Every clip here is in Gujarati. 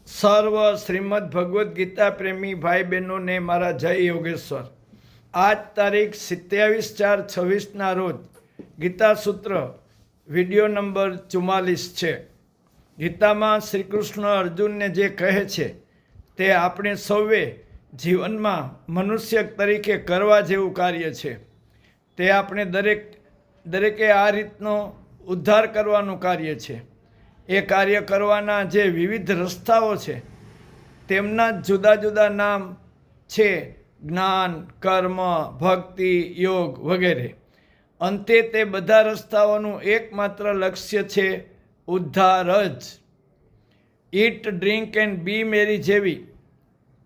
સર્વ શ્રીમદ ભગવદ્ ગીતા પ્રેમી ભાઈ બહેનોને મારા જય યોગેશ્વર. આજ તારીખ 27/4/26ના રોજ ગીતા સૂત્ર વિડીયો નંબર 44 છે. ગીતામાં શ્રી કૃષ્ણ અર્જુનને જે કહે છે તે આપણે સૌએ જીવનમાં મનુષ્ય તરીકે કરવા જેવું કાર્ય છે. તે આપણે દરેકે આ રીતનો ઉદ્ધાર કરવાનું કાર્ય છે. એ કાર્ય કરવાના જે વિવિધ રસ્તાઓ છે તેમના જુદા જુદા નામ છે: જ્ઞાન, કર્મ, ભક્તિ, યોગ વગેરે. અંતે તે બધા રસ્તાઓનું એકમાત્ર લક્ષ્ય છે ઉદ્ધાર જ. ઈટ, ડ્રિંક એન્ડ બી મેરી જેવી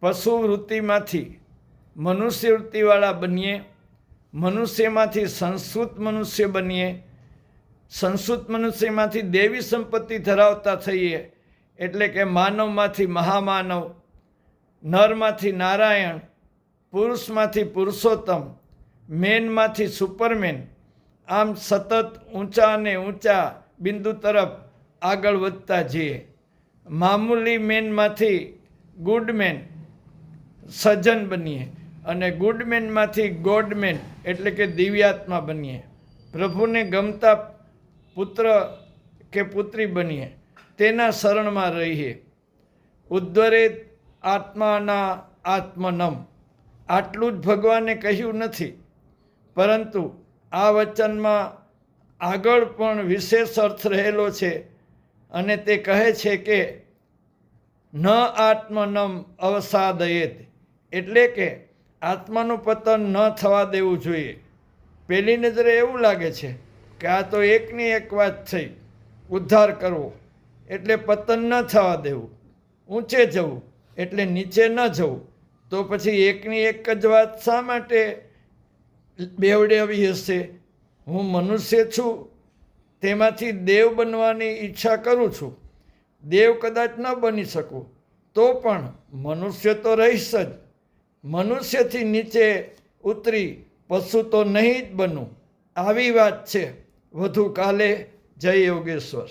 પશુ વૃત્તિમાંથી મનુષ્ય વૃત્તિવાળા બનીએ, મનુષ્યમાંથી સંસ્કૃત મનુષ્ય બનીએ, સંસ્કૃત મનુષ્યમાંથી દેવી સંપત્તિ ધરાવતા થઈએ, એટલે કે માનવમાંથી મહામાનવ, નરમાંથી નારાયણ, પુરુષમાંથી પુરુષોત્તમ, મેનમાંથી સુપરમેન. આમ સતત ઊંચા અને ઊંચા બિંદુ તરફ આગળ વધતા જઈએ. મામૂલી મેનમાંથી ગુડમેન સજ્જન બનીએ અને ગુડમેનમાંથી ગોડમેન એટલે કે દિવ્યાત્મા બનીએ. પ્રભુને ગમતા પુત્ર કે પુત્રી બનીએ, તેના શરણમાં રહીએ. ઉદ્ધરેત આત્માના આત્મનમ, આટલું જ ભગવાને કહ્યું નથી, પરંતુ આ વચનમાં આગળ પણ વિશેષ અર્થ રહેલો છે અને તે કહે છે કે ન આત્મનમ અવસાદયેત, એટલે કે આત્માનું પતન ન થવા દેવું જોઈએ. પહેલી નજરે એવું લાગે છે કે આ તો એકની એક વાત થઈ, ઉદ્ધાર કરવો એટલે પતન ન થવા દેવું, ઊંચે જવું એટલે નીચે ન જવું. તો પછી એકની એક જ વાત શા માટે બેવડાવી હશે? હું મનુષ્ય છું, તેમાંથી દેવ બનવાની ઈચ્છા કરું છું. દેવ કદાચ ન બની શકું તો પણ મનુષ્ય તો રહીશ જ. મનુષ્યથી નીચે ઉતરી પશુ તો નહીં જ બનું. આવી વાત છે. વધુ કાલે. જય યોગેશ્વર.